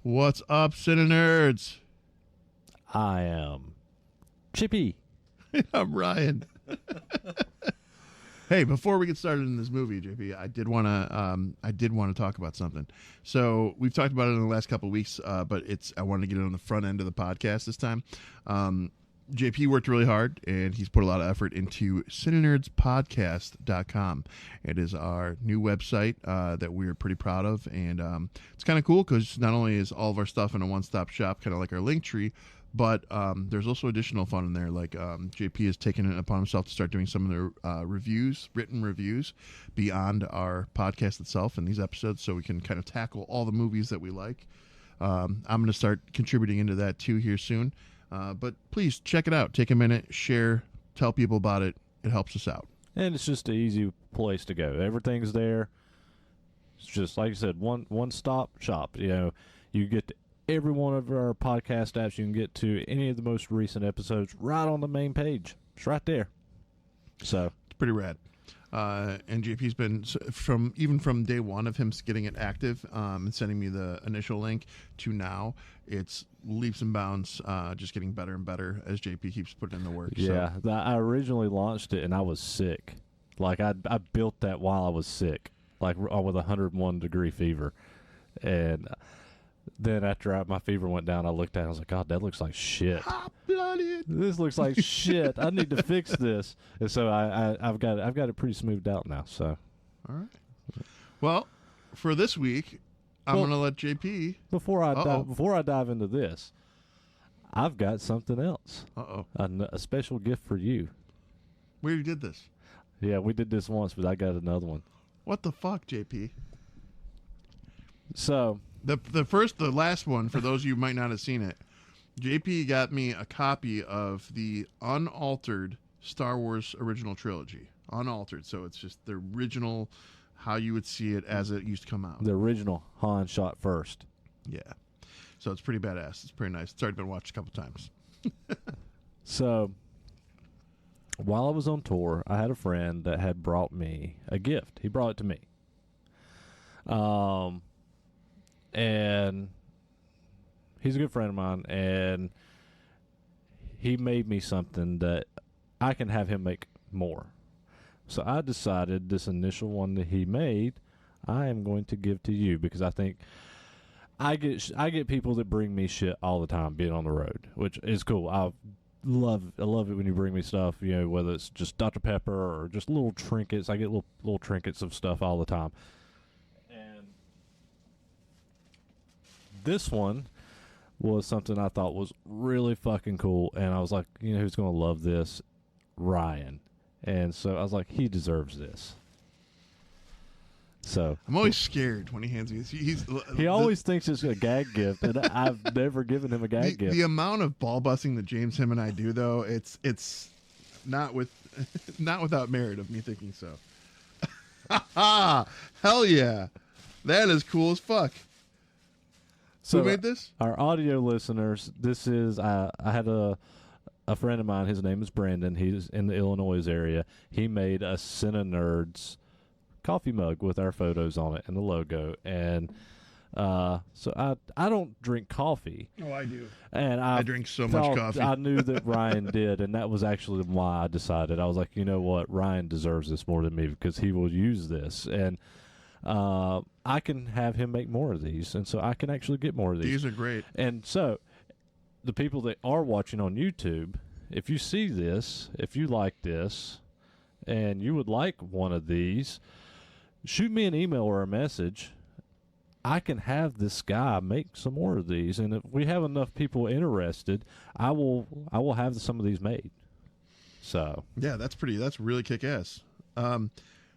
What's up, CineNerds? I am Chippy. I'm Ryan. Hey, before we get started in this movie, JP, I did want to talk about something. So we've talked about it in the last couple of weeks, but I wanted to get it on the front end of the podcast this time. JP worked really hard, and he's put a lot of effort into CineNerdsPodcast.com. It is our new website that we're pretty proud of, and it's kind of cool because not only is all of our stuff in a one-stop shop, kind of like our link tree, but there's also additional fun in there. Like JP has taken it upon himself to start doing some of the written reviews beyond our podcast itself and these episodes, so we can kind of tackle all the movies that we like. I'm going to start contributing into that too here soon. But please check it out. Take a minute, share, tell people about it. It helps us out. And it's just an easy place to go. Everything's there. It's just, like I said, one-stop shop. You know, you get to every one of our podcast apps. You can get to any of the most recent episodes right on the main page. It's right there. So it's pretty rad. And JP's been from day one of him getting it active and sending me the initial link to now. It's leaps and bounds, just getting better and better as JP keeps putting in the work. Yeah, so. I originally launched it and I was sick. Like I built that while I was sick, like with 101-degree fever, and then after my fever went down, I looked at it, I was like, God, that looks like shit. Hot-blooded. This looks like shit. I need to fix this. And so I've got it pretty smoothed out now. So, all right. Well, for this week, I'm going to let JP. Before I dive into this, I've got something else. A special gift for you. We already did this. Yeah, we did this once, but I got another one. What the fuck, JP? So the last one, for those of you who might not have seen it, JP got me a copy of the unaltered Star Wars original trilogy. Unaltered, so it's just the original, how you would see it as it used to come out. The original Han shot first. Yeah. So it's pretty badass. It's pretty nice. It's already been watched a couple times. So while I was on tour, I had a friend that had brought me a gift. He brought it to me. And he's a good friend of mine, and he made me something that I can have him make more. So I decided this initial one that he made, I am going to give to you because I think I get people that bring me shit all the time being on the road, which is cool. I love it when you bring me stuff, you know, whether it's just Dr. Pepper or just little trinkets. I get little trinkets of stuff all the time. And this one was something I thought was really fucking cool, and I was like, you know who's going to love this? Ryan. And so I was like, he deserves this. So I'm always scared when he hands me. He always thinks it's a gag gift, and I've never given him a gag gift. The amount of ball busting that him and I do, though, it's not without merit of me thinking so. Hell yeah, that is cool as fuck. So who made this? Our audio listeners, this is I had a friend of mine. His name is Brandon. He's in the Illinois area. He made a CineNerds coffee mug with our photos on it and the logo. And so I don't drink coffee. Oh, I do. And I drink so much coffee. I knew that Ryan did, and that was actually why I decided. I was like, you know what, Ryan deserves this more than me because he will use this, and I can have him make more of these, and so I can actually get more of these. These are great. And so the people that are watching on YouTube, if you see this, if you like this, and you would like one of these, shoot me an email or a message. I can have this guy make some more of these, and if we have enough people interested, I will have some of these made. So yeah, that's really kick ass.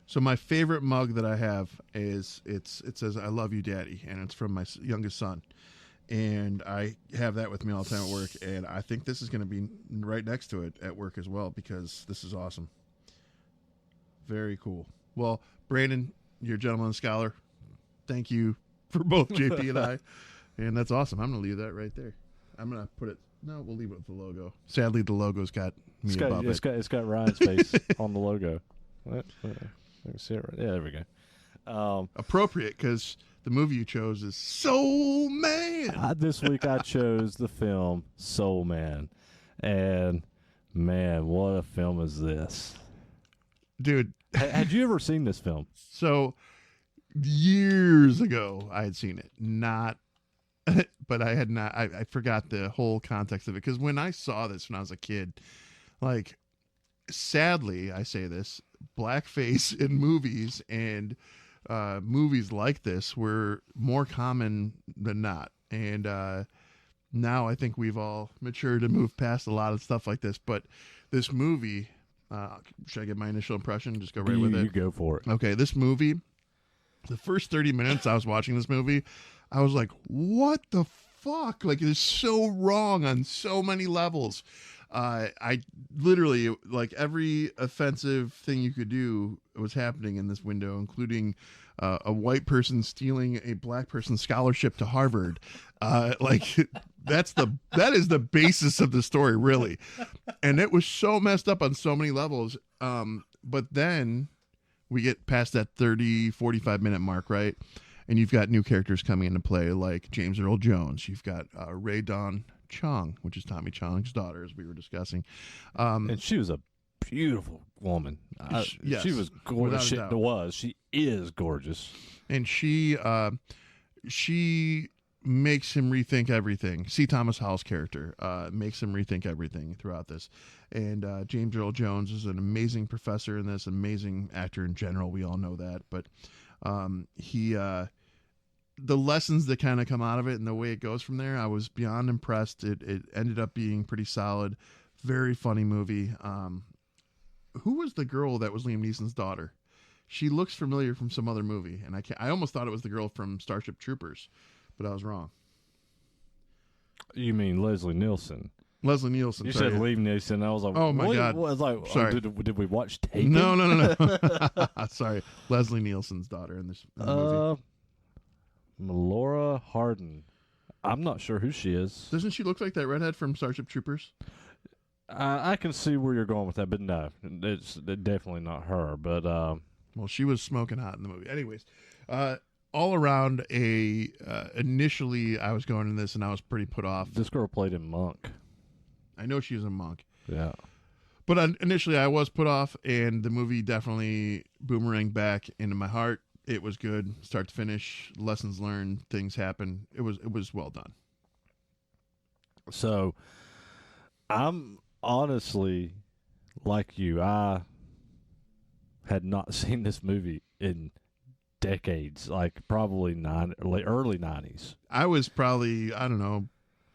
So my favorite mug that I have is it says "I love you, Daddy," and it's from my youngest son, and I have that with me all the time at work. And I think this is going to be right next to it at work as well because this is awesome. Very cool. Well, Brandon, you're a gentleman scholar. Thank you for both JP and I, and that's awesome. I'm going to leave that right there. I'm going to put it. No, we'll leave it with the logo. Sadly, the logo's got me above it. It's got Ryan's face on the logo. Let me see it right. Yeah, there we go. Appropriate because the movie you chose is Soul Man. Man. This week I chose the film Soul Man. And, man, what a film is this? Dude. Had you ever seen this film? So, years ago, I had seen it. Not, but I had not, I forgot the whole context of it. Because when I saw this when I was a kid, like, sadly, I say this, blackface in movies and movies like this were more common than not. And now I think we've all matured and moved past a lot of stuff like this. But this movie, should I get my initial impression? Just go right with it. You go for it. Okay, this movie, the first 30 minutes I was watching this movie, I was like, what the fuck? Like, it's so wrong on so many levels. I literally, like, every offensive thing you could do was happening in this window, including a white person stealing a black person's scholarship to Harvard. Like, that is the basis of the story, really. And it was so messed up on so many levels. But then we get past that 30, 45-minute mark, right? And you've got new characters coming into play, like James Earl Jones. You've got Rae Dawn Chong, which is Tommy Chong's daughter, as we were discussing. And she was a beautiful woman. Yes, she was gorgeous. She is gorgeous. And she makes him rethink everything. C. Thomas Howell's character makes him rethink everything throughout this. And James Earl Jones is an amazing professor in this, amazing actor in general. We all know that. But the lessons that kind of come out of it and the way it goes from there, I was beyond impressed. It ended up being pretty solid. Very funny movie. Who was the girl that was Liam Neeson's daughter? She looks familiar from some other movie, and I almost thought it was the girl from Starship Troopers, but I was wrong. You mean Leslie Nielsen? Leslie Nielsen. You said Liam Neeson. I was like, oh my God. I was like, sorry. Did we watch Taken? No. Sorry. Leslie Nielsen's daughter in this movie. Melora Hardin. I'm not sure who she is. Doesn't she look like that redhead from Starship Troopers? I can see where you're going with that, but no, it's definitely not her. But well, she was smoking hot in the movie. Anyways, all around, initially I was going in this and I was pretty put off. This girl played in Monk. I know she was a monk. Yeah. But initially I was put off, and the movie definitely boomeranged back into my heart. It was good, start to finish. Lessons learned, things happen. It was well done. So, I'm honestly like you. I had not seen this movie in decades, like probably early 90s. I was probably, I don't know,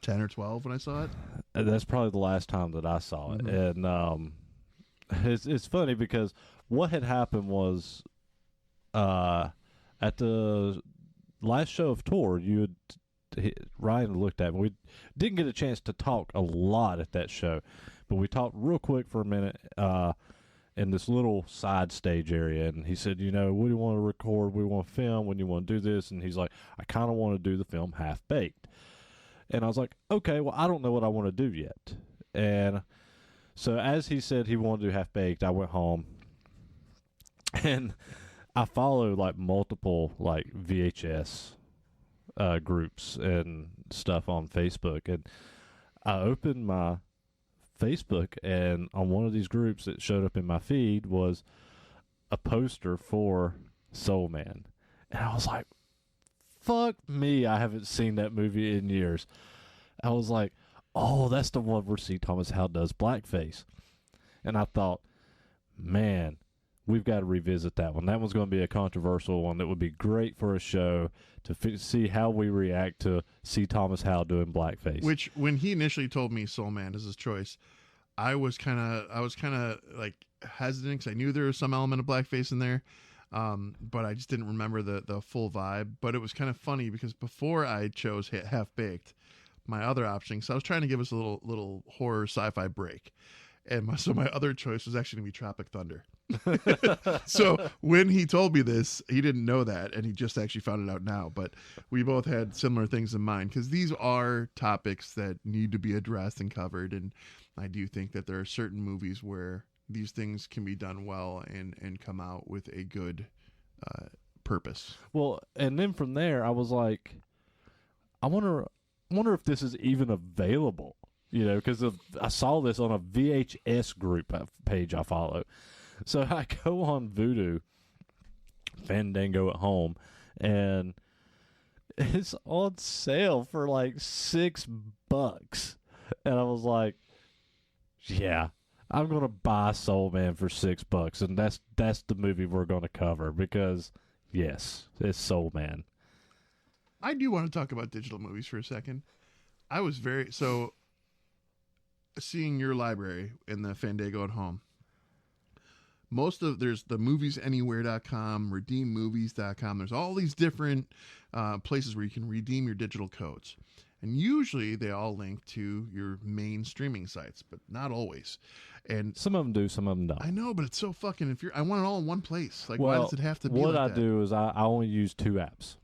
10 or 12 when I saw it. That's probably the last time that I saw it. Mm-hmm. And it's funny because what had happened was at the last show of tour, Ryan looked at me. We didn't get a chance to talk a lot at that show, but we talked real quick for a minute in this little side stage area, and he said, what do you want to record? What do you want to film? When do you want to do this? And he's like, I kind of want to do the film Half-Baked. And I was like, okay, well, I don't know what I want to do yet. And so as he said he wanted to do Half-Baked, I went home, and I follow like multiple like VHS groups and stuff on Facebook, and I opened my Facebook, and on one of these groups that showed up in my feed was a poster for Soul Man, and I was like, fuck me, I haven't seen that movie in years. I was like, oh, that's the one where C. Thomas Howell does blackface. And I thought, man, we've got to revisit that one. That one's going to be a controversial one that would be great for a show to see how we react to C. Thomas Howell doing blackface. Which, when he initially told me Soul Man is his choice, I was kind of like hesitant because I knew there was some element of blackface in there. But I just didn't remember the full vibe. But it was kind of funny because before I chose Half-Baked, my other option, so I was trying to give us a little horror sci-fi break. And my other choice was actually going to be Tropic Thunder. So when he told me this, he didn't know that, and he just actually found it out now. But we both had similar things in mind because these are topics that need to be addressed and covered. And I do think that there are certain movies where these things can be done well and come out with a good purpose. Well, and then from there, I was like, I want to wonder if this is even available. Because I saw this on a VHS group page I follow. So I go on Vudu, Fandango at home, and it's on sale for like $6. And I was like, yeah, I'm going to buy Soul Man for $6. And that's the movie we're going to cover because, yes, it's Soul Man. I do want to talk about digital movies for a second. I was seeing your library in the Fandango at home. There's the moviesanywhere.com, redeemmovies.com. There's all these different places where you can redeem your digital codes. And usually they all link to your main streaming sites, but not always. And some of them do, some of them don't. I know, but it's so fucking, I want it all in one place. Like, why does it have to be what like I that? do is I only use 2 apps.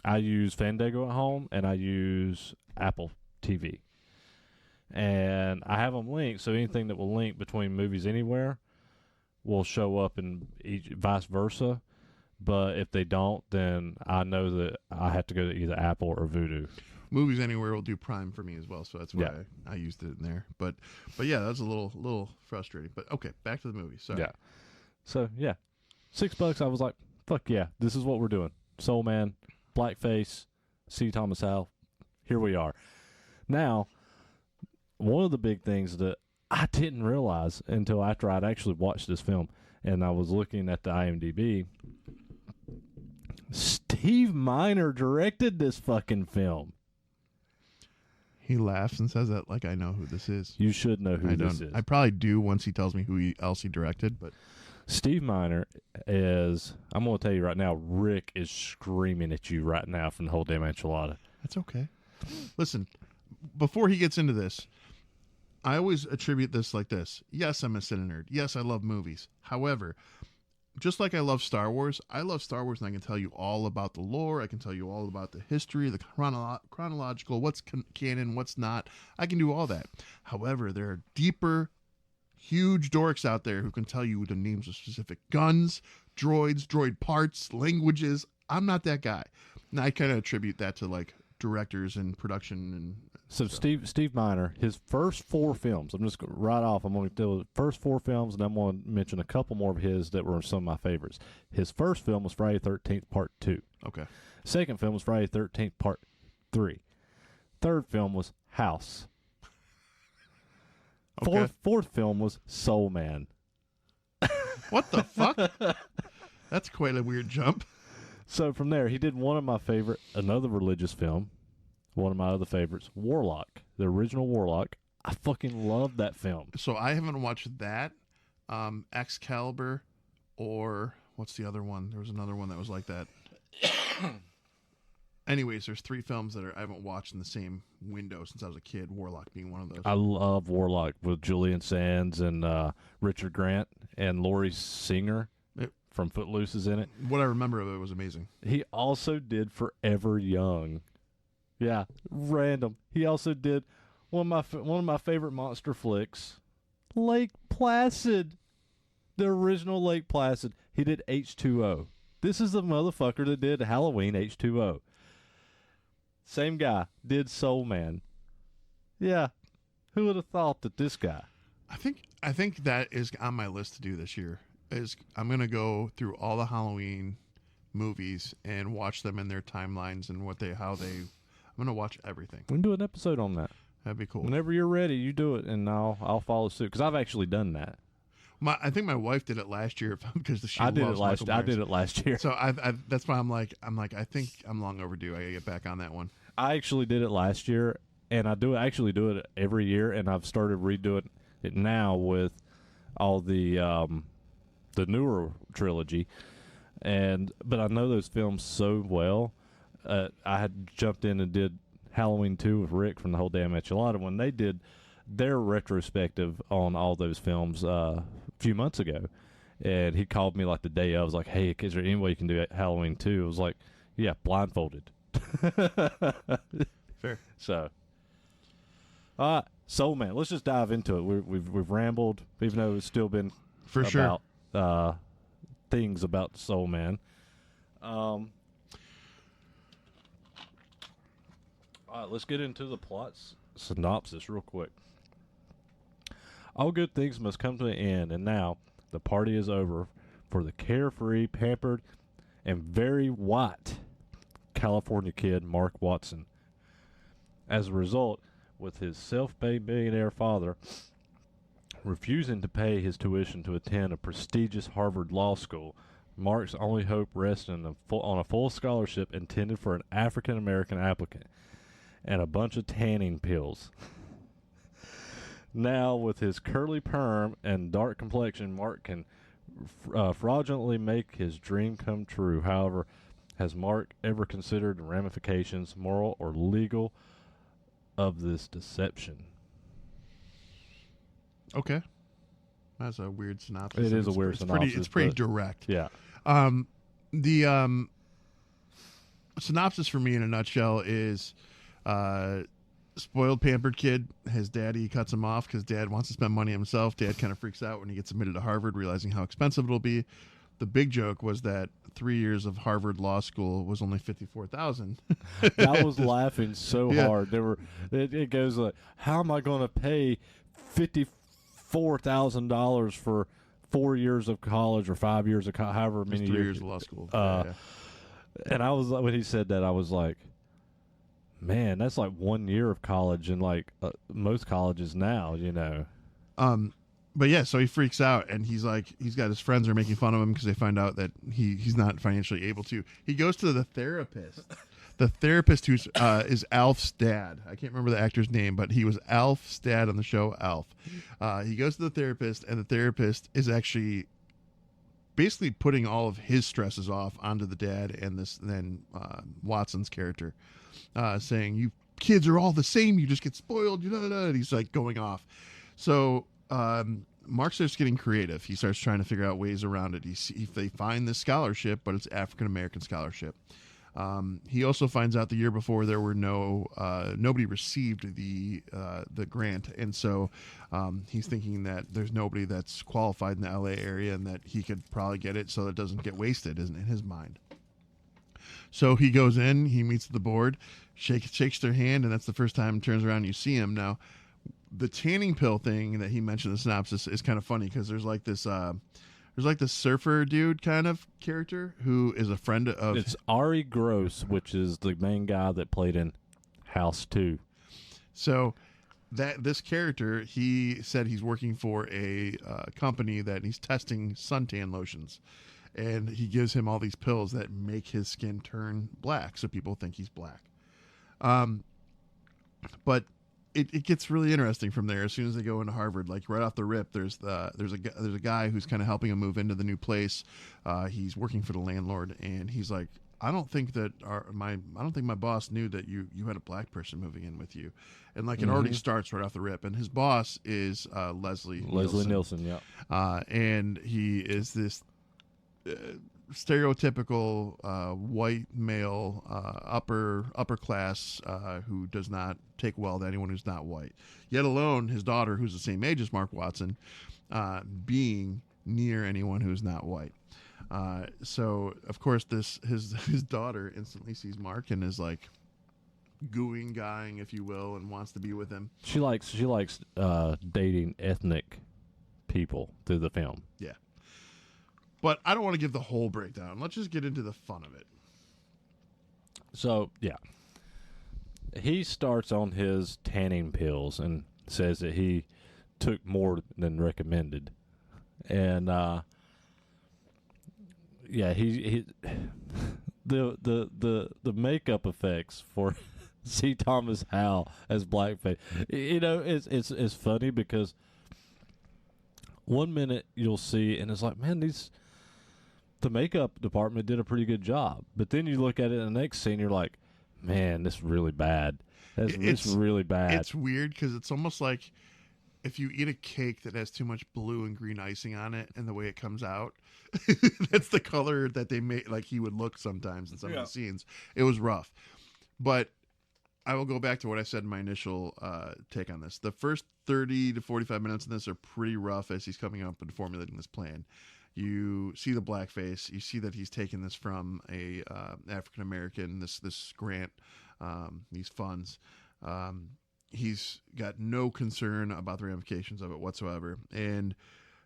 I use Fandango at home and I use Apple TV. And I have them linked, so anything that will link between Movies Anywhere will show up in vice versa. But if they don't, then I know that I have to go to either Apple or Vudu. Movies Anywhere will do Prime for me as well, so that's why I used it in there. But yeah, that's a little frustrating. But okay, back to the movie. Sorry. Yeah. So yeah, $6. I was like, fuck yeah, this is what we're doing. Soul Man, Blackface, C. Thomas Howell. Here we are. Now, one of the big things that I didn't realize until after I'd actually watched this film, and I was looking at the IMDb, Steve Miner directed this fucking film. He laughs and says that like I know who this is. You should know who this is. I probably do once he tells me who else he directed, but Steve Miner is, I'm going to tell you right now, Rick is screaming at you right now from the whole damn enchilada. That's okay. Listen, before he gets into this, I always attribute this like this. Yes, I'm a CineNerd. Yes, I love movies. However, just like I love Star Wars, and I can tell you all about the lore. I can tell you all about the history, the chronological, what's canon, what's not. I can do all that. However, there are deeper, huge dorks out there who can tell you the names of specific guns, droids, droid parts, languages. I'm not that guy. And I kind of attribute that to like directors and production and So Steve Miner, his first 4 films, I'm just right off, I'm going to do the first 4 films, and I'm going to mention a couple more of his that were some of my favorites. His first film was Friday the 13th Part 2. Okay. Second film was Friday the 13th Part 3. Third film was House. Okay. Fourth film was Soul Man. What the fuck? That's quite a weird jump. So from there, he did another religious film. One of my other favorites, Warlock, the original Warlock. I fucking love that film. So I haven't watched that, Excalibur, or what's the other one? There was another one that was like that. Anyways, there's 3 films that I haven't watched in the same window since I was a kid, Warlock being one of those. I love Warlock with Julian Sands and Richard Grant and Laurie Singer from Footloose is in it. What I remember of it was amazing. He also did Forever Young. Yeah, random. He also did one of my favorite monster flicks, Lake Placid, the original Lake Placid. He did H2O. This is the motherfucker that did Halloween H2O. Same guy did Soul Man. Yeah, who would have thought that this guy? I think that is on my list to do this year. I'm gonna go through all the Halloween movies and watch them in their timelines and I'm gonna watch everything. We can do an episode on that. That'd be cool. Whenever you're ready, you do it, and I'll follow suit because I've actually done that. I think my wife did it last year because I did it last year. So that's why I'm like I think I'm long overdue. I gotta get back on that one. I actually did it last year, and I actually do it every year, and I've started redoing it now with all the newer trilogy, but I know those films so well. I had jumped in and did Halloween 2 with Rick from the whole damn enchilada when they did their retrospective on all those films a few months ago, and he called me like the day of. I was like, "Hey, is there any way you can do Halloween 2?" I was like, "Yeah, blindfolded." Fair. So, Soul Man. Let's just dive into it. We've rambled, even though it's still been for sure things about Soul Man. All right, let's get into the synopsis real quick. All good things must come to an end, and now the party is over for the carefree, pampered, and very white California kid Mark Watson. As a result, with his self-made millionaire father refusing to pay his tuition to attend a prestigious Harvard law school, Mark's only hope rests on a full scholarship intended for an African-American applicant and a bunch of tanning pills. Now, with his curly perm and dark complexion, Mark can fraudulently make his dream come true. However, has Mark ever considered the ramifications, moral or legal, of this deception? Okay. That's a weird synopsis. It is a weird synopsis. It's pretty direct. Yeah. The synopsis for me in a nutshell is spoiled, pampered kid. His daddy cuts him off because dad wants to spend money himself. Dad kind of freaks out when he gets admitted to Harvard, realizing how expensive it'll be. The big joke was that 3 years of Harvard law school was only $54,000. I was laughing so hard. It goes like, how am I going to pay $54,000 for 4 years of college or 5 years of however many 3 years of law school? And I was, when he said that, I was like, man, that's like 1 year of college in like most colleges now, you know. But yeah, so he freaks out, and he's like, he's got his friends are making fun of him because they find out that he's not financially able to. He goes to the therapist. The therapist who's is Alf's dad. I can't remember the actor's name, but he was Alf's dad on the show Alf. He goes to the therapist, and the therapist is actually basically putting all of his stresses off onto the dad and then Watson's character, saying, "You kids are all the same. You just get spoiled." And he's like going off. So Mark starts getting creative. He starts trying to figure out ways around it. If they find this scholarship, but it's African American scholarship. He also finds out the year before there were nobody received the grant, and so he's thinking that there's nobody that's qualified in the LA area, and that he could probably get it so it doesn't get wasted, isn't in his mind. So he goes in, he meets the board, shakes their hand, and that's the first time turns around and you see him. Now, the tanning pill thing that he mentioned in the synopsis is kind of funny because there's like this surfer dude kind of character who is a friend of. It's Arye Gross, which is the main guy that played in House 2. So this character, he said he's working for a company that he's testing suntan lotions, and he gives him all these pills that make his skin turn black, so people think he's black. But it gets really interesting from there. As soon as they go into Harvard, like right off the rip, there's a guy who's kind of helping him move into the new place. He's working for the landlord, and he's like, I don't think my boss knew that you had a black person moving in with you, and like it already starts right off the rip. And his boss is Leslie Nielsen, yeah, and he is this stereotypical white male, upper class, who does not take well to anyone who's not white, yet alone his daughter, who's the same age as Mark Watson, being near anyone who's not white. So of course his daughter instantly sees Mark and is like gooing, guying, if you will, and wants to be with him. She likes dating ethnic people through the film. Yeah. But I don't want to give the whole breakdown. Let's just get into the fun of it. So, yeah. He starts on his tanning pills and says that he took more than recommended. And, yeah, he the makeup effects for C. Thomas Howell as blackface, you know, it's funny because one minute you'll see, and it's like, man, the makeup department did a pretty good job. But then you look at it in the next scene, you're like, man, this is really bad. It's really bad. It's weird because it's almost like if you eat a cake that has too much blue and green icing on it, and the way it comes out, that's the color that they made. Like he would look sometimes in some of the scenes. It was rough. But I will go back to what I said in my initial take on this. The first 30 to 45 minutes in this are pretty rough as he's coming up and formulating this plan. You see the blackface. You see that he's taken this from a African American. This grant, these funds. He's got no concern about the ramifications of it whatsoever. And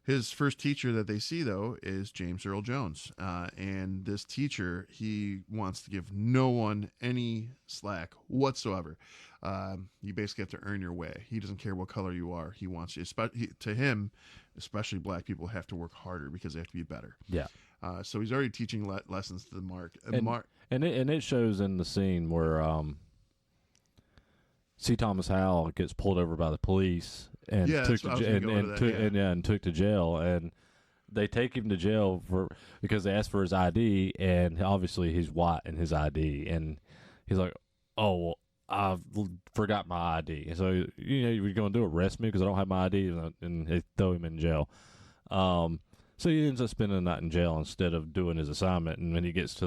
his first teacher that they see, though, is James Earl Jones. And this teacher, he wants to give no one any slack whatsoever. You basically have to earn your way. He doesn't care what color you are. He wants you. To him, especially black people, have to work harder because they have to be better. Yeah. So he's already teaching lessons to Mark. And it shows in the scene where C. Thomas Howell gets pulled over by the police and took to jail, and they take him to jail because they ask for his ID, and obviously he's white in his ID, and he's like, "Oh, well, I forgot my ID." And so you're going to arrest me because I don't have my ID, and they throw him in jail. So he ends up spending the night in jail instead of doing his assignment, and when he gets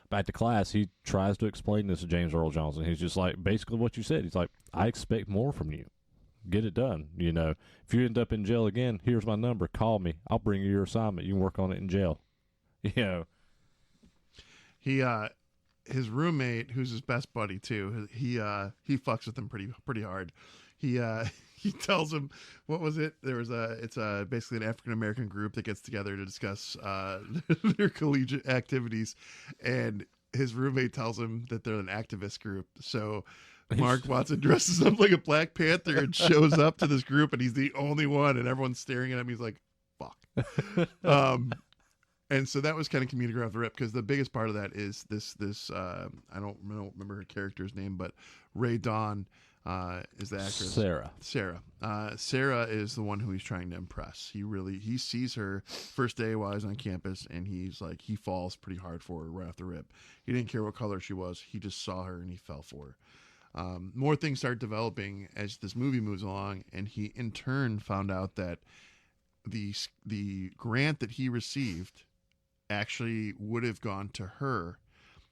back to class, he tries to explain this to James Earl Jones, and he's just like, basically what you said. He's like, I expect more from you. Get it done. If you end up in jail again, here's my number. Call me. I'll bring you your assignment. You can work on it in jail. He, his roommate, who's his best buddy too, he fucks with him pretty hard. He tells him, what was it? It's basically an African American group that gets together to discuss their collegiate activities, and his roommate tells him that they're an activist group. So Mark Watson dresses up like a Black Panther and shows up to this group, and he's the only one, and everyone's staring at him. He's like, "Fuck." And so that was kind of comedic off the rip, because the biggest part of that is this I don't remember her character's name, but Rae Dawn is the actress. Sarah. Sarah is the one who he's trying to impress. He sees her first day while he's on campus, and he falls pretty hard for her right off the rip. He didn't care what color she was. He just saw her and he fell for her. More things start developing as this movie moves along, and he in turn found out that the grant that he received actually would have gone to her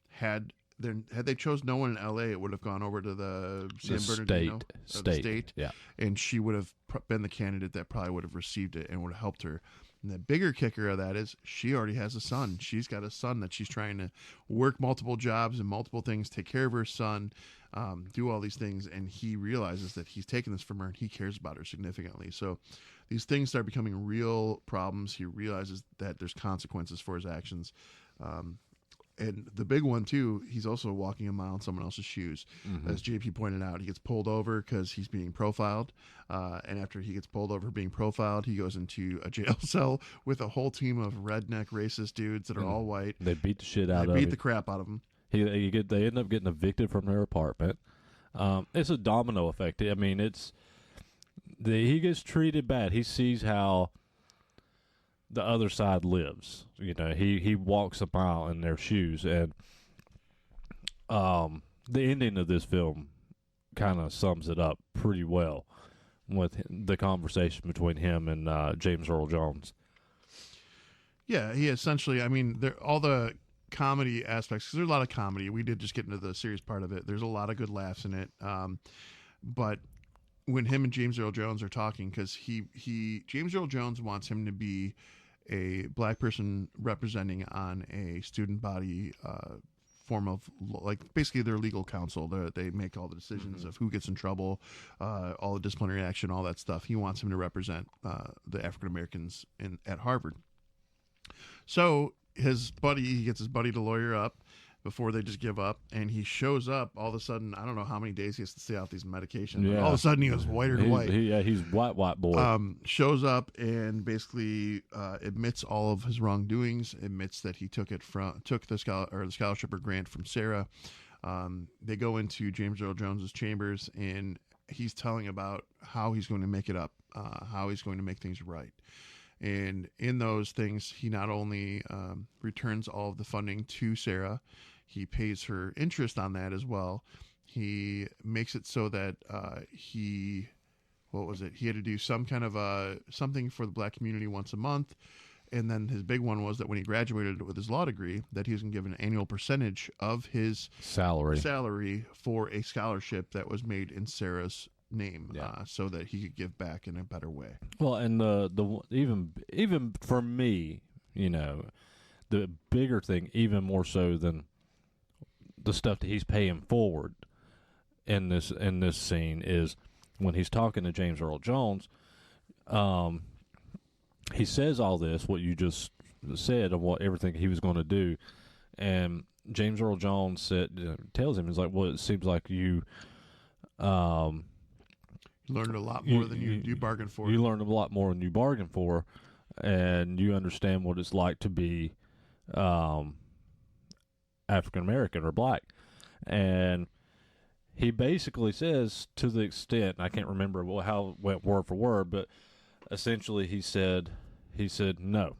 had they chose no one in L.A. It would have gone over to the San Bernardino state, yeah, and she would have been the candidate that probably would have received it and would have helped her. And the bigger kicker of that is she already has a son. She's got a son that she's trying to work multiple jobs and multiple things, take care of her son, do all these things, and he realizes that he's taking this from her and he cares about her significantly. So these things start becoming real problems. He realizes that there's consequences for his actions. And the big one, too, he's also walking a mile in someone else's shoes. Mm-hmm. As JP pointed out, he gets pulled over because he's being profiled. And after he gets pulled over being profiled, he goes into a jail cell with a whole team of redneck racist dudes that are all white. They beat the shit out of him. They beat the crap out of him. They end up getting evicted from their apartment. It's a domino effect. I mean, he gets treated bad. He sees how the other side lives. He walks a mile in their shoes, and the ending of this film kind of sums it up pretty well with the conversation between him and James Earl Jones. Yeah, he essentially, I mean, all the comedy aspects, because there's a lot of comedy. We did just get into the serious part of it. There's a lot of good laughs in it. But when him and James Earl Jones are talking, because James Earl Jones wants him to be a black person representing on a student body form of, like, basically their legal counsel. They make all the decisions of who gets in trouble, all the disciplinary action, all that stuff. He wants him to represent the African Americans at Harvard. So he gets his buddy to lawyer up before they just give up, and he shows up all of a sudden. I don't know how many days he has to stay off these medications. Yeah. All of a sudden he was whiter than white. He's white boy. Shows up and basically admits all of his wrongdoings, admits that he took the scholarship or grant from Sarah. They go into James Earl Jones's chambers, and he's telling about how he's going to make it up, how he's going to make things right. And in those things, he not only returns all of the funding to Sarah, he pays her interest on that as well. He makes it so that he had to do some kind of something for the black community once a month. And then his big one was that when he graduated with his law degree, that he was going to give an annual percentage of his salary for a scholarship that was made in Sarah's name, so that he could give back in a better way. Well, and even for me, You know, the bigger thing, even more so than the stuff that he's paying forward in this scene, is when he's talking to James Earl Jones. He says all this, what you just said, of what everything he was going to do, and James Earl Jones tells him, he's like, well, it seems like you learned a lot more than you bargained for. You learned a lot more than you bargained for, and you understand what it's like to be African American or black. And he basically says, to the extent, I can't remember how it went word for word, but essentially he said no.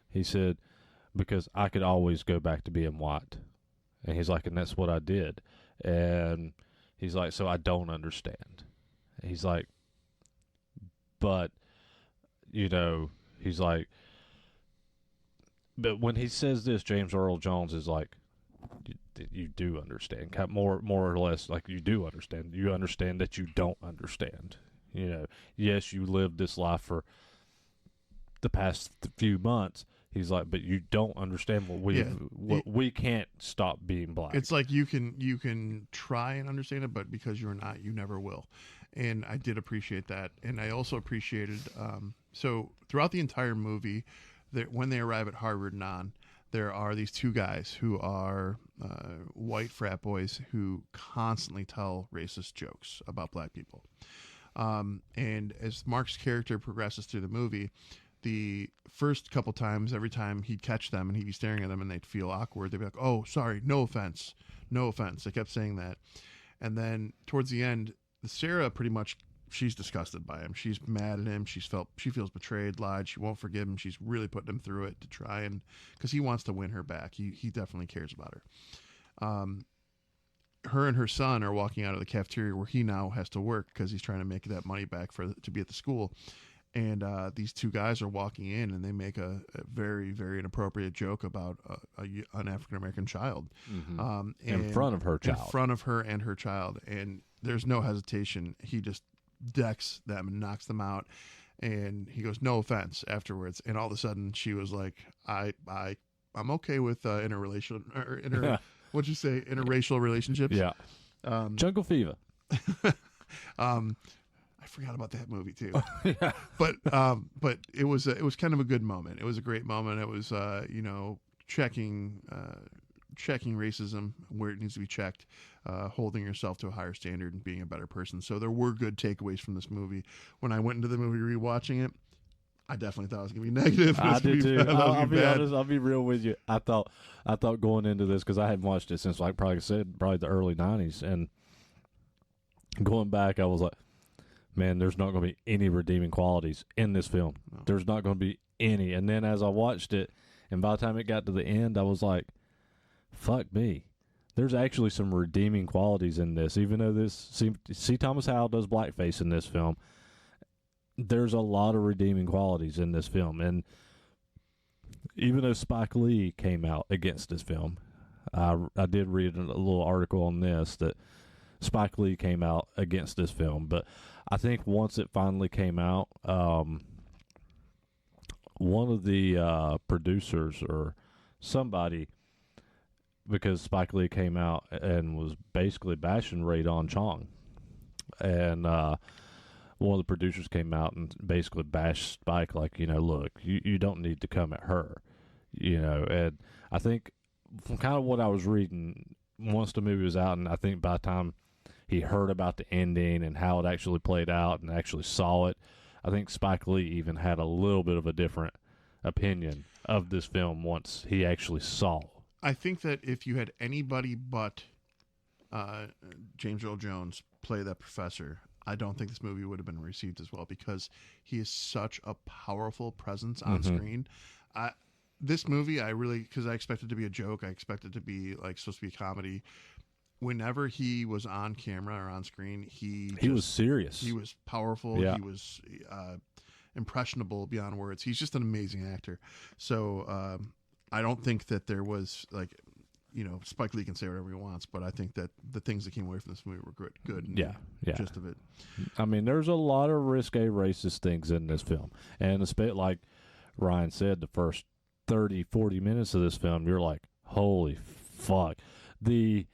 He said, because I could always go back to being white. And he's like, and that's what I did. And he's like, so I don't understand. He's like, but, you know, he's like, but when he says this, James Earl Jones is like, you do understand, more or less, like, you do understand. You understand that you don't understand. You know, yes, you lived this life for the past few months. He's like, but you don't understand we can't stop being black. It's like you can try and understand it, but because you're not, you never will. And I did appreciate that, and I also appreciated so throughout the entire movie, that when they arrive at Harvard Non, there are these two guys who are white frat boys who constantly tell racist jokes about black people. And as Mark's character progresses through the movie, the first couple times, every time he'd catch them and he'd be staring at them and they'd feel awkward, they'd be like, oh, sorry, no offense. They kept saying that. And then towards the end, Sarah pretty much, she's disgusted by him. She's mad at him. She feels betrayed, lied. She won't forgive him. She's really putting him through it to try and, because he wants to win her back. He definitely cares about her. Her and her son are walking out of the cafeteria where he now has to work because he's trying to make that money back to be at the school. And these two guys are walking in and they make a very, very inappropriate joke about an African-American child. Mm-hmm. In front of her child. In front of her and her child. And there's no hesitation. He just decks them and knocks them out. And he goes, no offense, afterwards. And all of a sudden she was like, I'm okay with interracial, or what'd you say, interracial relationships? Yeah. Jungle Fever. I forgot about that movie too. Yeah. But it was kind of a good moment. It was a great moment. It was checking racism where it needs to be checked, holding yourself to a higher standard and being a better person. So there were good takeaways from this movie. When I went into the movie rewatching it, I definitely thought it was going to be negative. I did too. I'll be honest. I'll be real with you. I thought going into this, because I hadn't watched it since, like probably the early 90s, and going back, I was like, man, there's not going to be any redeeming qualities in this film. No. There's not going to be any. And then as I watched it, and by the time it got to the end, I was like, fuck me. There's actually some redeeming qualities in this. Even though C. Thomas Howell does blackface in this film, there's a lot of redeeming qualities in this film. And even though Spike Lee came out against this film, I did read a little article on this that Spike Lee came out against this film, but I think once it finally came out, one of the producers or somebody, because Spike Lee came out and was basically bashing Rae Dawn Chong, and one of the producers came out and basically bashed Spike, like, look, you don't need to come at her, and I think from kind of what I was reading, once the movie was out, and I think by the time he heard about the ending and how it actually played out and actually saw it, I think Spike Lee even had a little bit of a different opinion of this film once he actually saw. I think that if you had anybody but James Earl Jones play that professor, I don't think this movie would have been received as well, because he is such a powerful presence on screen. This movie, because I expected it to be a joke, I expected it to be like supposed to be a comedy. Whenever he was on camera or on screen, he was serious. He was powerful. Yeah. He was impressionable beyond words. He's just an amazing actor. So I don't think that there was Spike Lee can say whatever he wants, but I think that the things that came away from this movie were good. And yeah. Gist of it. I mean, there's a lot of risque racist things in this film, and like Ryan said, the first 30, 40 minutes of this film, you're like, holy fuck. And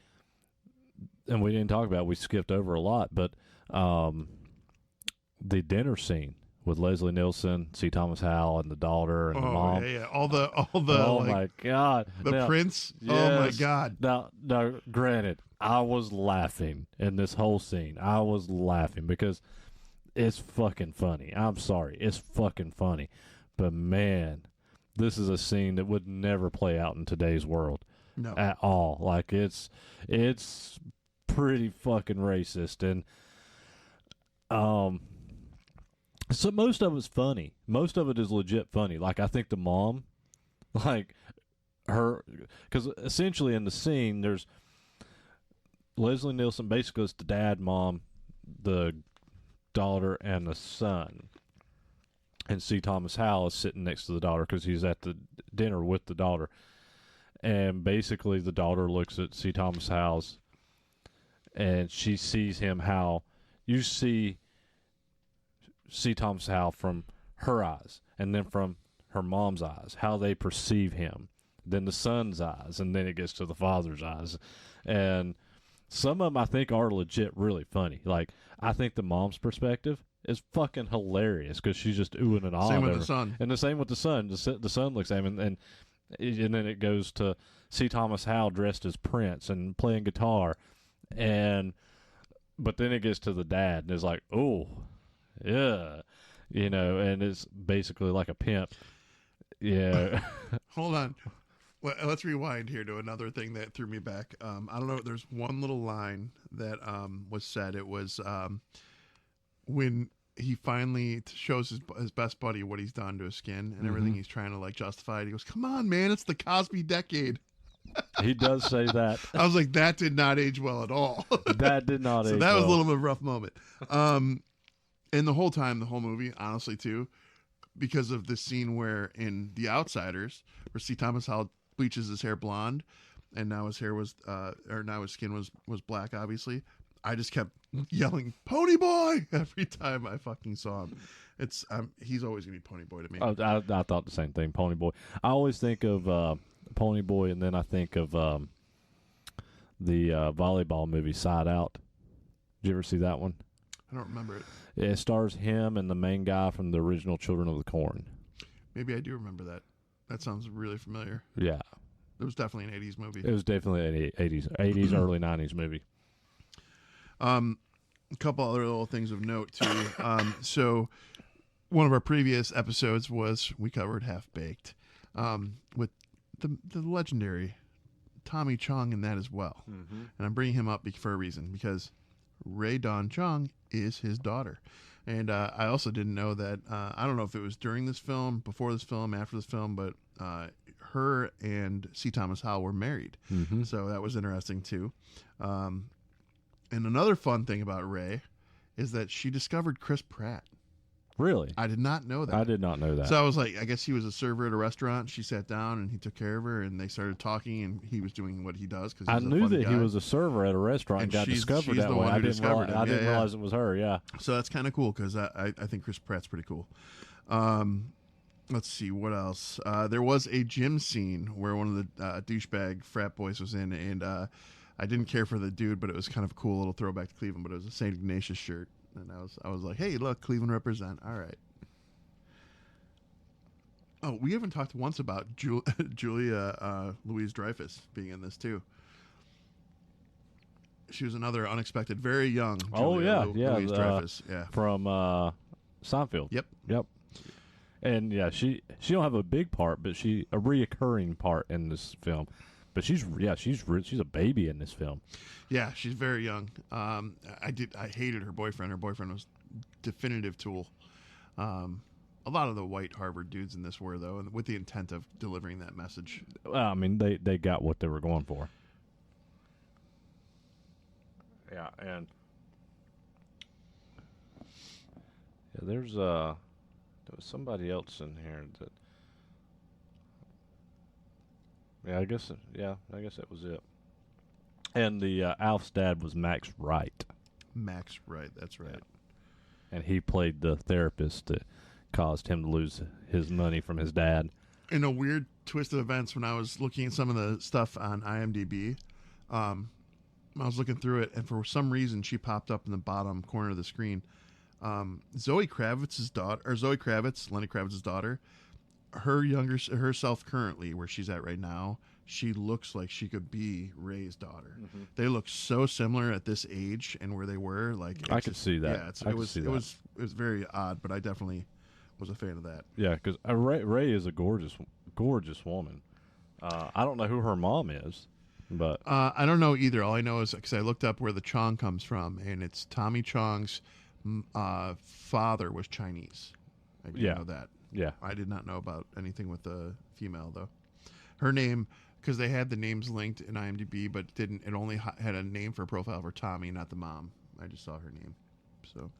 we didn't talk about it, we skipped over a lot, but the dinner scene with Leslie Nielsen, C. Thomas Howell, and the daughter and the mom. Yeah. All the oh my God. The prince. Yes. Oh my God. Now, granted, I was laughing in this whole scene. I was laughing because it's fucking funny. I'm sorry. It's fucking funny. But man, this is a scene that would never play out in today's world. No. At all. Like, it's pretty fucking racist. And so most of it's funny. Most of it is legit funny. Like, I think the mom, like, her, because essentially in the scene, there's Leslie Nielsen, basically it's the dad, mom, the daughter, and the son. And C. Thomas Howell is sitting next to the daughter because he's at the dinner with the daughter. And basically the daughter looks at C. Thomas Howell's and she sees him how you see C. Thomas Howell from her eyes and then from her mom's eyes, how they perceive him, then the son's eyes, and then it gets to the father's eyes. And some of them I think are legit really funny. Like, I think the mom's perspective is fucking hilarious because she's just oohing and ahhing. Same with the son. And the same with the son. The son looks at him, and then it goes to C. Thomas Howell dressed as Prince and playing guitar. But then it gets to the dad, and it's like, oh, yeah. You know, and it's basically like a pimp. Yeah. Hold on. Well, let's rewind here to another thing that threw me back. I don't know. There's one little line that was said. It was when he finally shows his best buddy what he's done to his skin and everything. He's trying to like justify it. He goes, "Come on, man! It's the Cosby decade." He does say that. I was like, that did not age well at all. That did not age well. So that was a little bit of a rough moment. And the whole time, the whole movie, honestly, too, because of the scene where in The Outsiders, where C. Thomas Howell bleaches his hair blonde, and now his hair was, now his skin was black, obviously. I just kept yelling, "Pony Boy!" every time I fucking saw him. It's he's always gonna be Pony Boy to me. Oh, I thought the same thing, Pony Boy. I always think of Pony Boy, and then I think of the volleyball movie Side Out. Did you ever see that one? I don't remember it. It stars him and the main guy from the original Children of the Corn. Maybe I do remember that. That sounds really familiar. Yeah. It was definitely an 80s movie. It was definitely an 80s, early 90s movie. A couple other little things of note, too. So one of our previous episodes we covered Half Baked with the legendary Tommy Chong in that as well. And I'm bringing him up for a reason, because Rae Dawn Chong is his daughter. And I also didn't know that, I don't know if it was during this film, before this film, after this film, but her and C. Thomas Howell were married. So that was interesting too. And another fun thing about Rae is that she discovered Chris Pratt. Really? I did not know that. I did not know that. So I was like, I guess he was a server at a restaurant. She sat down and he took care of her, and they started talking, and he was doing what he does. Cause I knew that he was a server at a restaurant and got discovered that way. I didn't realize it was her, yeah. So that's kind of cool, because I think Chris Pratt's pretty cool. Let's see, what else? There was a gym scene where one of the douchebag frat boys was in, and I didn't care for the dude, but it was kind of a cool little throwback to Cleveland, but it was a St. Ignatius shirt. And I was like, hey, look, Cleveland represent. All right. Oh, we haven't talked once about Julia Louis-Dreyfus being in this too. She was another unexpected, very young Louis-Dreyfus. From Seinfeld. Yep. And yeah, she don't have a big part, but a reoccurring part in this film. But she's a baby in this film. Yeah, she's very young. I hated her boyfriend. Her boyfriend was definitive tool. A lot of the white Harvard dudes in this were, though, and with the intent of delivering that message. Well, I mean, they got what they were going for. Yeah, and there was somebody else in here that. Yeah, I guess that was it. And the Alf's dad was Max Wright. Max Wright, that's right. Yeah. And he played the therapist that caused him to lose his money from his dad. In a weird twist of events, when I was looking at some of the stuff on IMDb, I was looking through it, and for some reason, she popped up in the bottom corner of the screen. Zoe Kravitz's daughter, or Zoe Kravitz, Lenny Kravitz's daughter, herself currently, where she's at right now, she looks like she could be Ray's daughter. Mm-hmm. They look so similar at this age and where they were. Like I could see that. Yeah, it was very odd, but I definitely was a fan of that. Yeah, because Rae is a gorgeous woman. I don't know who her mom is, but I don't know either. All I know is because I looked up where the Chong comes from, and it's Tommy Chong's father was Chinese. I didn't know that. Yeah, I did not know about anything with the female though. Her name, because they had the names linked in IMDb, but it only had a name for a profile for Tommy, not the mom. I just saw her name. So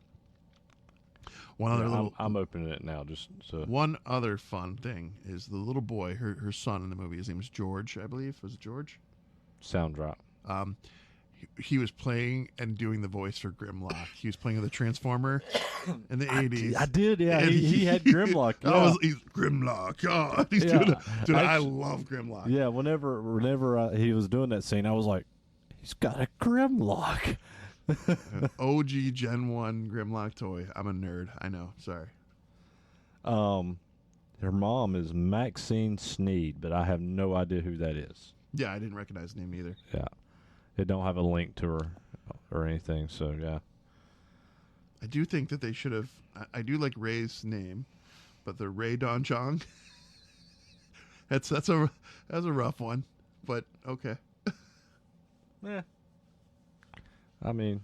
I'm opening it now. Just so one other fun thing is the little boy, her son in the movie. His name was George, I believe. Was it George? Sound drop. He was playing and doing the voice for Grimlock. He was playing the Transformer in the 80s. I did, yeah. He had Grimlock. Yeah. He's Grimlock. Oh, he's doing it. I love Grimlock. Yeah, whenever he was doing that scene, I was like, he's got a Grimlock. OG Gen 1 Grimlock toy. I'm a nerd. I know. Sorry. Her mom is Maxine Sneed, but I have no idea who that is. Yeah, I didn't recognize the name either. Yeah. It don't have a link to her or anything, so yeah. I do think that they should have. I do like Ray's name, but the Rae Dawn Chong. that's a rough one, but okay. Yeah. I mean,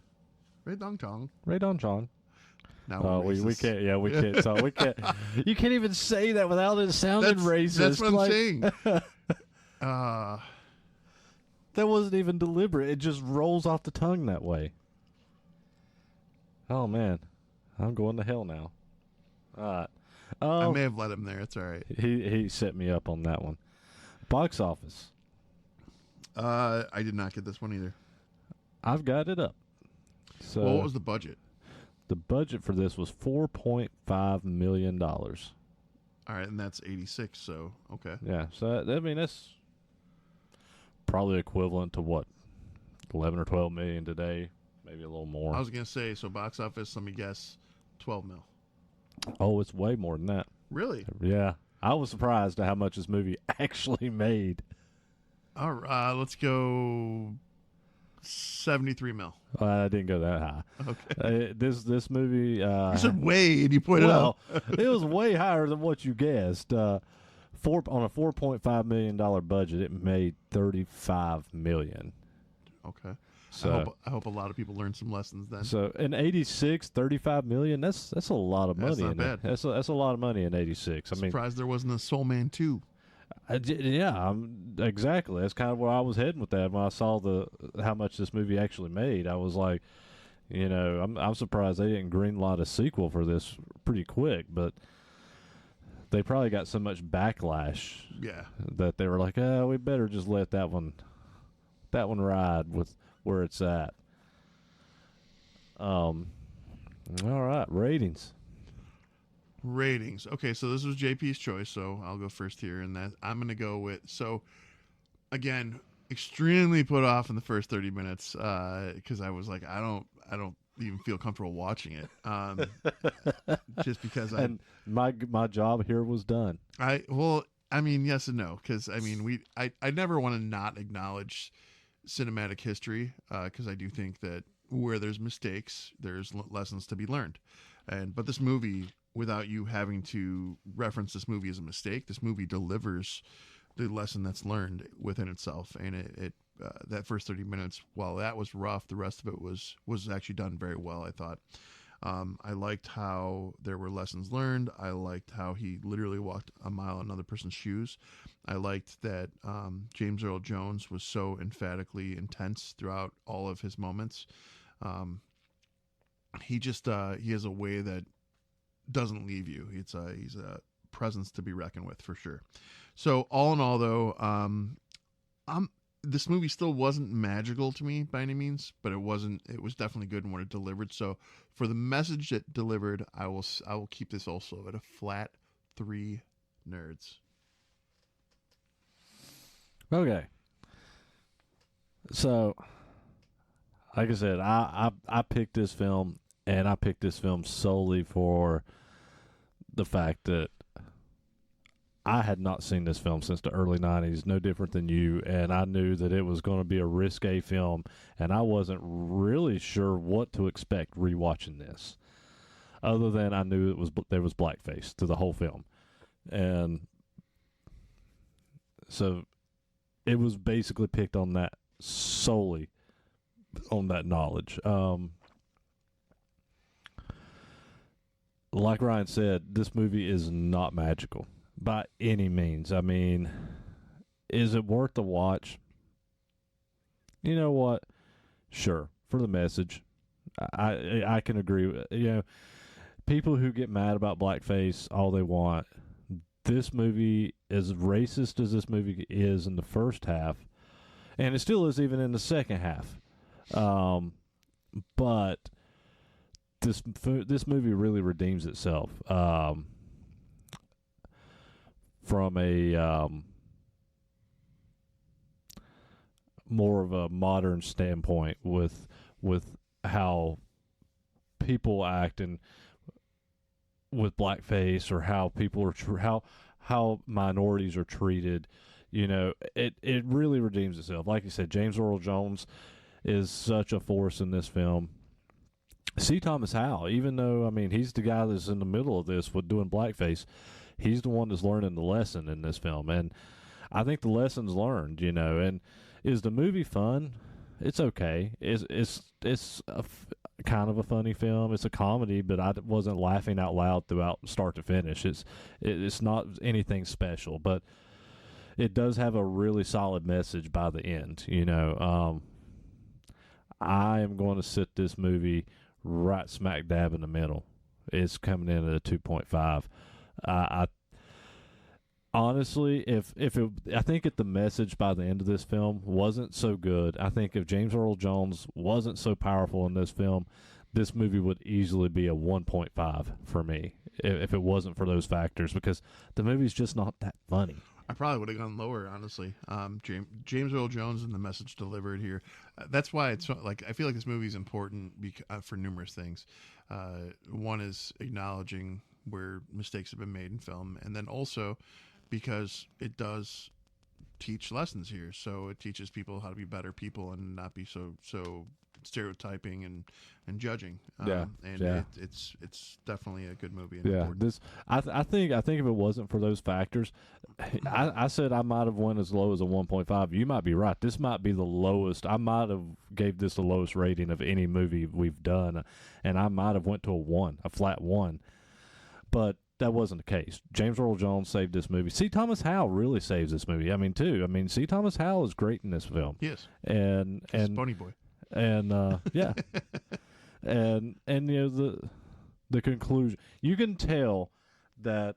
Rae Dawn Chong. Rae Dawn Chong. Now we can't. Yeah, we can't. So we can't. You can't even say that without it sounding racist. That's what I'm saying. That wasn't even deliberate. It just rolls off the tongue that way. Oh, man. I'm going to hell now. All right. I may have let him there. It's all right. He set me up on that one. Box office. I did not get this one either. I've got it up. So what was the budget? The budget for this was $4.5 million. All right, and that's 86, so okay. Yeah, so that's probably equivalent to what, 11 or 12 million today, maybe a little more. I was gonna say, so box office. Let me guess, 12 mil. Oh, it's way more than that. Really? Yeah, I was surprised at how much this movie actually made. All right, let's go 73 mil. I didn't go that high. Okay. This movie. You said way, and you pointed out. It was way higher than what you guessed. On a $4.5 million budget, it made $35 million. Okay. So I hope a lot of people learned some lessons then. So in '86, $35 million. That's a lot of money. That's not bad. That's a lot of money in '86. I'm surprised there wasn't a Soul Man 2. Yeah, exactly. That's kind of where I was heading with that when I saw how much this movie actually made. I was like, I'm surprised they didn't greenlight a sequel for this pretty quick, but they probably got so much backlash. Yeah. That they were like, we better just let that one ride with where it's at. All right, ratings. Okay, so this was JP's choice, so I'll go first here, and that I'm going to go with. So, again, extremely put off in the first 30 minutes because I was like, I don't even feel comfortable watching it, just because and my job here was done. Yes and no, because I never want to not acknowledge cinematic history because I do think that where there's mistakes, there's lessons to be learned, but this movie, without you having to reference this movie as a mistake, this movie delivers the lesson that's learned within itself. And it that first 30 minutes, while that was rough, the rest of it was actually done very well, I thought. I liked how there were lessons learned. I liked how he literally walked a mile in another person's shoes. I liked that James Earl Jones was so emphatically intense throughout all of his moments. He has a way that doesn't leave you. He's a presence to be reckoned with for sure. So all in all, though, this movie still wasn't magical to me by any means, but it wasn't. It was definitely good in what it delivered. So for the message it delivered, I will keep this also at a flat 3 nerds. Okay. So, like I said, I picked this film, and I picked this film solely for the fact that I had not seen this film since the early 90s, no different than you, and I knew that it was going to be a risque film, and I wasn't really sure what to expect rewatching this, other than I knew there was blackface to the whole film. And so it was basically picked on that, solely on that knowledge. Like Ryan said, this movie is not magical by any means. I mean, is it worth the watch? You know what? Sure, for the message, I can agree with, people who get mad about blackface all they want. This movie, as racist as this movie is in the first half, and it still is even in the second half, but this movie really redeems itself from a more of a modern standpoint with how people act and with blackface, or how people are how minorities are treated. It really redeems itself. Like you said, James Earl Jones is such a force in this film. C. Thomas Howell, even though, I mean, he's the guy that's in the middle of this with doing blackface, he's the one that's learning the lesson in this film. And I think the lesson's learned, and is the movie fun? It's okay. It's kind of a funny film. It's a comedy, but I wasn't laughing out loud throughout start to finish. It's not anything special, but it does have a really solid message by the end. I am going to sit this movie right smack dab in the middle. It's coming in at a 2.5. I honestly, I think if the message by the end of this film wasn't so good, I think if James Earl Jones wasn't so powerful in this film, this movie would easily be a 1.5 for me if it wasn't for those factors, because the movie's just not that funny. I probably would have gone lower, honestly. James Earl Jones and the message delivered here. That's why it's like, I feel like this movie is important for numerous things. One is acknowledging where mistakes have been made in film, and then also because it does teach lessons here. So it teaches people how to be better people and not be so stereotyping and judging. It's definitely a good movie. And I think if it wasn't for those factors, I said I might have went as low as a 1.5. You might be right. This might be the lowest. I might have gave this the lowest rating of any movie we've done, and I might have went to a flat 1. But that wasn't the case. James Earl Jones saved this movie. C. Thomas Howell really saves this movie. C. Thomas Howell is great in this film. Yes. And Bunny Boy. And yeah. and the conclusion. You can tell that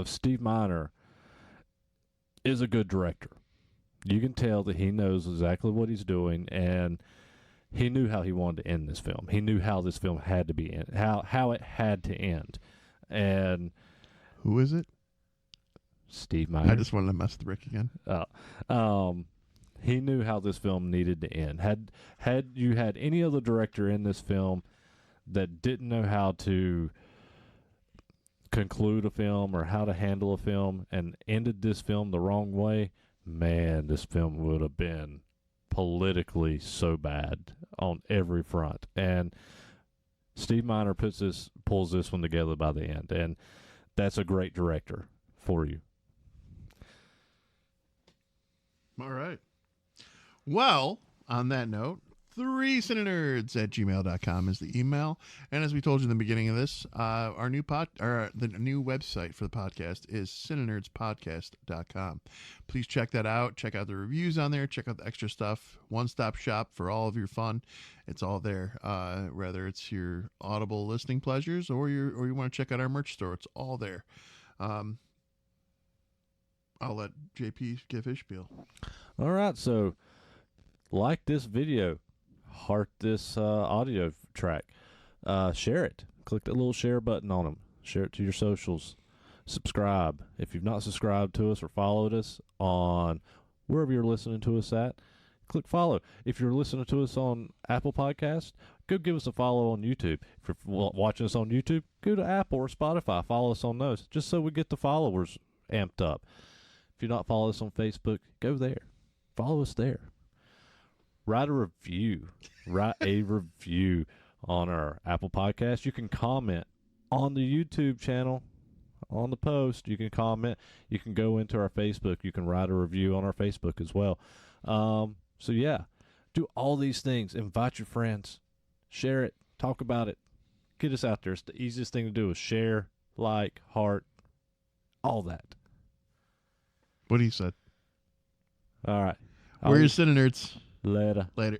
Steve Miner is a good director. You can tell that he knows exactly what he's doing, and he knew how he wanted to end this film. He knew how this film had to be how it had to end. And who is it? Steve Miner. I just wanted to mess with Rick again. He knew how this film needed to end. Had you had any other director in this film that didn't know how to conclude a film or how to handle a film and ended this film the wrong way, man, this film would have been politically so bad on every front. And Steve Miner pulls this one together by the end, and that's a great director for you. All right. Well, on that note, 3cinenerds@gmail.com is the email. And as we told you in the beginning of this, the new website for the podcast is CineNerdsPodcast.com. Please check that out. Check out the reviews on there. Check out the extra stuff. One-stop shop for all of your fun. It's all there. Whether it's your Audible listening pleasures or you want to check out our merch store, it's all there. I'll let JP give his spiel. All right, so like this video, heart this audio track, share it. Click that little share button on them. Share it to your socials. Subscribe. If you've not subscribed to us or followed us on wherever you're listening to us at, click follow. If you're listening to us on Apple Podcasts, go give us a follow on YouTube. If you're watching us on YouTube, go to Apple or Spotify. Follow us on those, just so we get the followers amped up. If you're not following us on Facebook, go there. Follow us there. Write a review. Write a review on our Apple Podcast. You can comment on the YouTube channel, on the post. You can comment. You can go into our Facebook. You can write a review on our Facebook as well. So, yeah, do all these things. Invite your friends. Share it. Talk about it. Get us out there. It's the easiest thing to do is share, like, heart, all that. What he said. All right. We're your CineNerds. Later. Later.